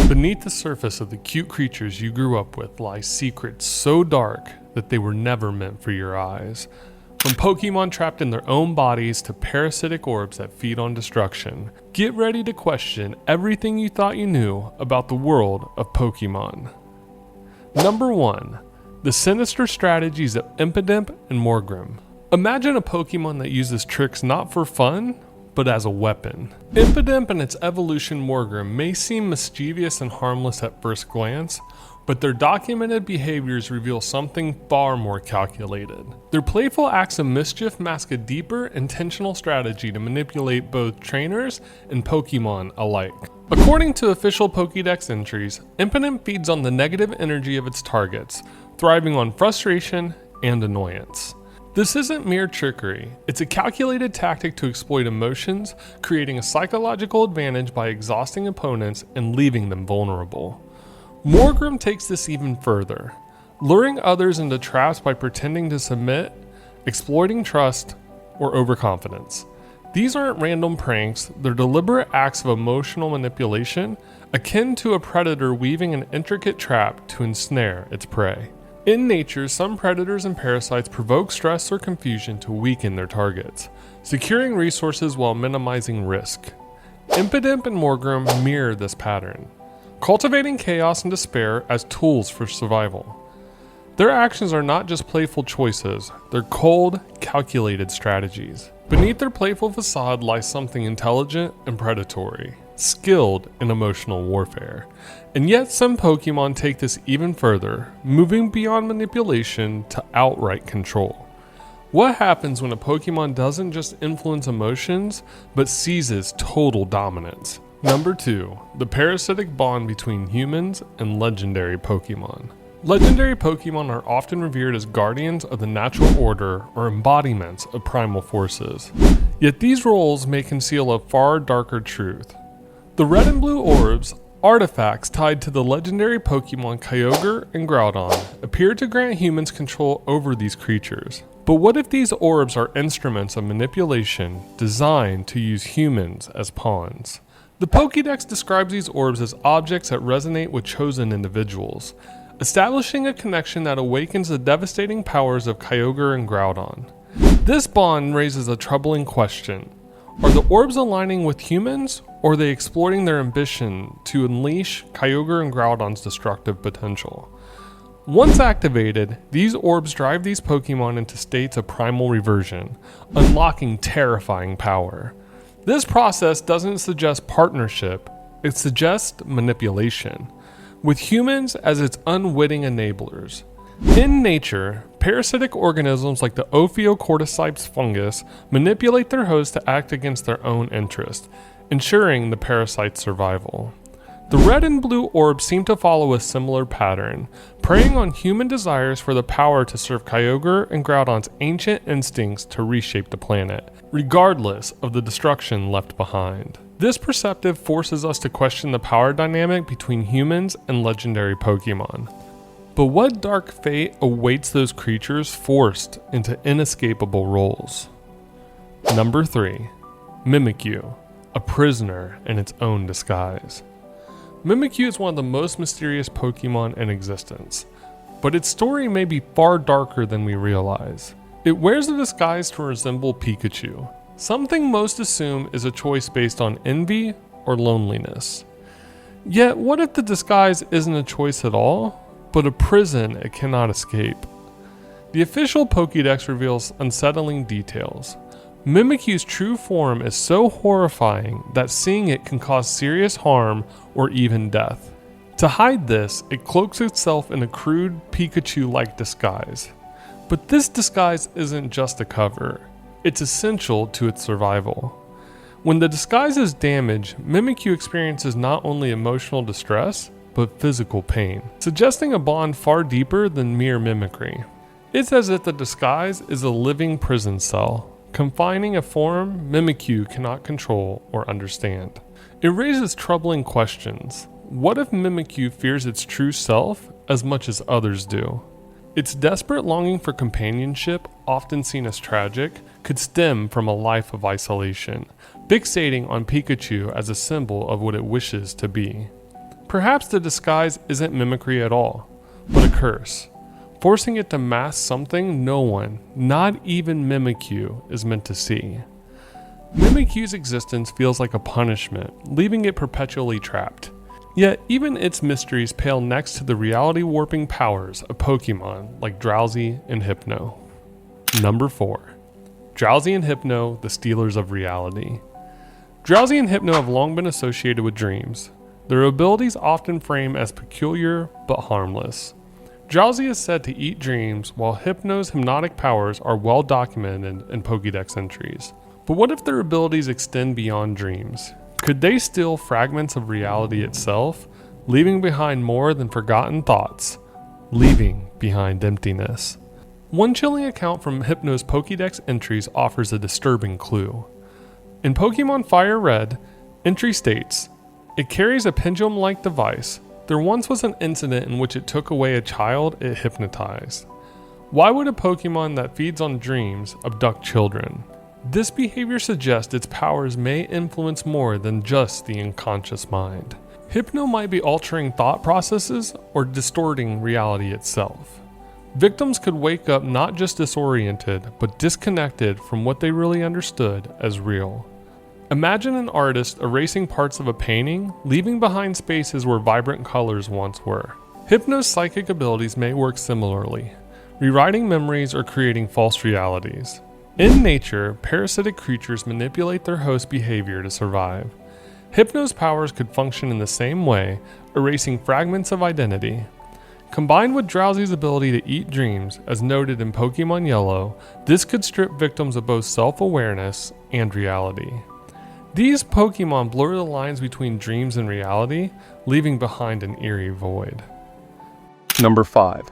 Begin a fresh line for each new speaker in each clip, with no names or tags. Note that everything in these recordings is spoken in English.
Beneath the surface of the cute creatures you grew up with lie secrets so dark that they were never meant for your eyes. From Pokemon trapped in their own bodies to parasitic orbs that feed on destruction, get ready to question everything you thought you knew about the world of Pokemon. Number 1. The sinister strategies of Impidimp and Morgrem. Imagine a Pokemon that uses tricks not for fun, but as a weapon. Impidimp and its evolution Morgrem may seem mischievous and harmless at first glance, but their documented behaviors reveal something far more calculated. Their playful acts of mischief mask a deeper, intentional strategy to manipulate both trainers and Pokemon alike. According to official Pokédex entries, Impidimp feeds on the negative energy of its targets, thriving on frustration and annoyance. This isn't mere trickery, it's a calculated tactic to exploit emotions, creating a psychological advantage by exhausting opponents and leaving them vulnerable. Morgrem takes this even further, luring others into traps by pretending to submit, exploiting trust, or overconfidence. These aren't random pranks, they're deliberate acts of emotional manipulation, akin to a predator weaving an intricate trap to ensnare its prey. In nature, some predators and parasites provoke stress or confusion to weaken their targets, securing resources while minimizing risk. Impidimp and Morgrem mirror this pattern, cultivating chaos and despair as tools for survival. Their actions are not just playful choices, they're cold, calculated strategies. Beneath their playful facade lies something intelligent and predatory, skilled in emotional warfare. And yet some Pokemon take this even further, moving beyond manipulation to outright control. What happens when a Pokemon doesn't just influence emotions, but seizes total dominance? Number 2. The parasitic bond between humans and legendary Pokemon. Legendary Pokemon are often revered as guardians of the natural order or embodiments of primal forces. Yet these roles may conceal a far darker truth. The red and blue orbs, artifacts tied to the legendary Pokemon Kyogre and Groudon, appear to grant humans control over these creatures. But what if these orbs are instruments of manipulation designed to use humans as pawns? The Pokédex describes these orbs as objects that resonate with chosen individuals, establishing a connection that awakens the devastating powers of Kyogre and Groudon. This bond raises a troubling question. Are the orbs aligning with humans, or are they exploiting their ambition to unleash Kyogre and Groudon's destructive potential? Once activated, these orbs drive these Pokemon into states of primal reversion, unlocking terrifying power. This process doesn't suggest partnership, it suggests manipulation, with humans as its unwitting enablers. In nature, parasitic organisms like the Ophiocordyceps fungus manipulate their host to act against their own interest, ensuring the parasite's survival. The red and blue orbs seem to follow a similar pattern, preying on human desires for the power to serve Kyogre and Groudon's ancient instincts to reshape the planet, regardless of the destruction left behind. This perspective forces us to question the power dynamic between humans and legendary Pokemon. But what dark fate awaits those creatures forced into inescapable roles? Number 3. Mimikyu, a prisoner in its own disguise. Mimikyu is one of the most mysterious Pokemon in existence, but its story may be far darker than we realize. It wears a disguise to resemble Pikachu, something most assume is a choice based on envy or loneliness. Yet what if the disguise isn't a choice at all, but a prison it cannot escape? The official Pokédex reveals unsettling details. Mimikyu's true form is so horrifying that seeing it can cause serious harm or even death. To hide this, it cloaks itself in a crude Pikachu-like disguise. But this disguise isn't just a cover, it's essential to its survival. When the disguise is damaged, Mimikyu experiences not only emotional distress, but physical pain, suggesting a bond far deeper than mere mimicry. It's as if the disguise is a living prison cell, confining a form Mimikyu cannot control or understand. It raises troubling questions. What if Mimikyu fears its true self as much as others do? Its desperate longing for companionship, often seen as tragic, could stem from a life of isolation, fixating on Pikachu as a symbol of what it wishes to be. Perhaps the disguise isn't mimicry at all, but a curse, forcing it to mask something no one, not even Mimikyu, is meant to see. Mimikyu's existence feels like a punishment, leaving it perpetually trapped. Yet even its mysteries pale next to the reality-warping powers of Pokemon like Drowsy and Hypno. Number 4. Drowsy and Hypno, the stealers of reality. Drowsy and Hypno have long been associated with dreams. Their abilities often frame as peculiar but harmless. Drowsy is said to eat dreams, while Hypno's hypnotic powers are well documented in Pokédex entries. But what if their abilities extend beyond dreams? Could they steal fragments of reality itself, leaving behind more than forgotten thoughts, leaving behind emptiness? One chilling account from Hypno's Pokédex entries offers a disturbing clue. In Pokemon Fire Red, entry states, "It carries a pendulum-like device. There once was an incident in which it took away a child it hypnotized." Why would a Pokemon that feeds on dreams abduct children? This behavior suggests its powers may influence more than just the unconscious mind. Hypno might be altering thought processes or distorting reality itself. Victims could wake up not just disoriented, but disconnected from what they really understood as real. Imagine an artist erasing parts of a painting, leaving behind spaces where vibrant colors once were. Hypno's psychic abilities may work similarly, rewriting memories or creating false realities. In nature, parasitic creatures manipulate their host behavior to survive. Hypno's powers could function in the same way, erasing fragments of identity. Combined with Drowsy's ability to eat dreams, as noted in Pokemon Yellow, this could strip victims of both self-awareness and reality. These Pokemon blur the lines between dreams and reality, leaving behind an eerie void.
Number 5.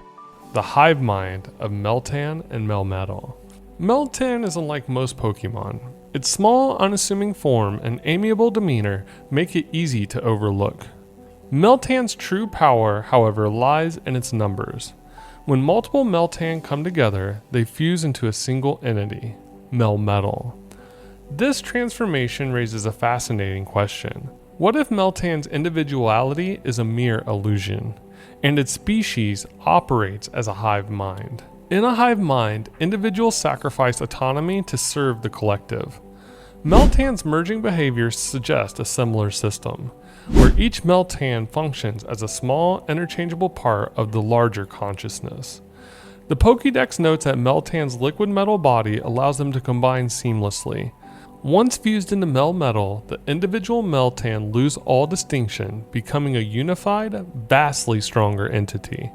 The hive mind of Meltan and Melmetal. Meltan is unlike most Pokemon. Its small, unassuming form and amiable demeanor make it easy to overlook. Meltan's true power, however, lies in its numbers. When multiple Meltan come together, they fuse into a single entity, Melmetal. This transformation raises a fascinating question. What if Meltan's individuality is a mere illusion, and its species operates as a hive mind? In a hive mind, individuals sacrifice autonomy to serve the collective. Meltan's merging behaviors suggest a similar system, where each Meltan functions as a small, interchangeable part of the larger consciousness. The Pokédex notes that Meltan's liquid metal body allows them to combine seamlessly. Once fused into Melmetal, the individual Meltan lose all distinction, becoming a unified, vastly stronger entity.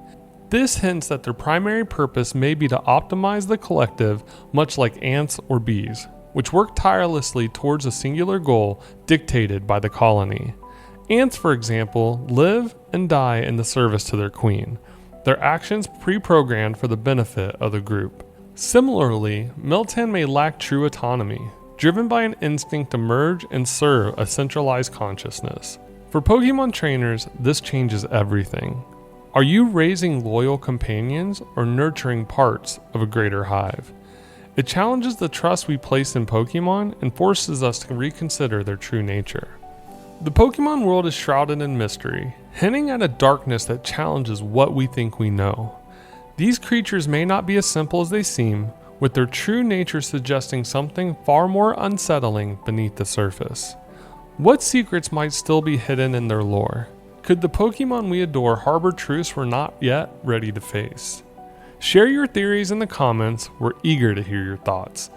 This hints that their primary purpose may be to optimize the collective, much like ants or bees, which work tirelessly towards a singular goal dictated by the colony. Ants, for example, live and die in the service to their queen, their actions pre-programmed for the benefit of the group. Similarly, Meltan may lack true autonomy, driven by an instinct to merge and serve a centralized consciousness. For Pokemon trainers, this changes everything. Are you raising loyal companions or nurturing parts of a greater hive? It challenges the trust we place in Pokemon and forces us to reconsider their true nature. The Pokemon world is shrouded in mystery, hinting at a darkness that challenges what we think we know. These creatures may not be as simple as they seem, with their true nature suggesting something far more unsettling beneath the surface. What secrets might still be hidden in their lore? Could the Pokemon we adore harbor truths we're not yet ready to face? Share your theories in the comments. We're eager to hear your thoughts.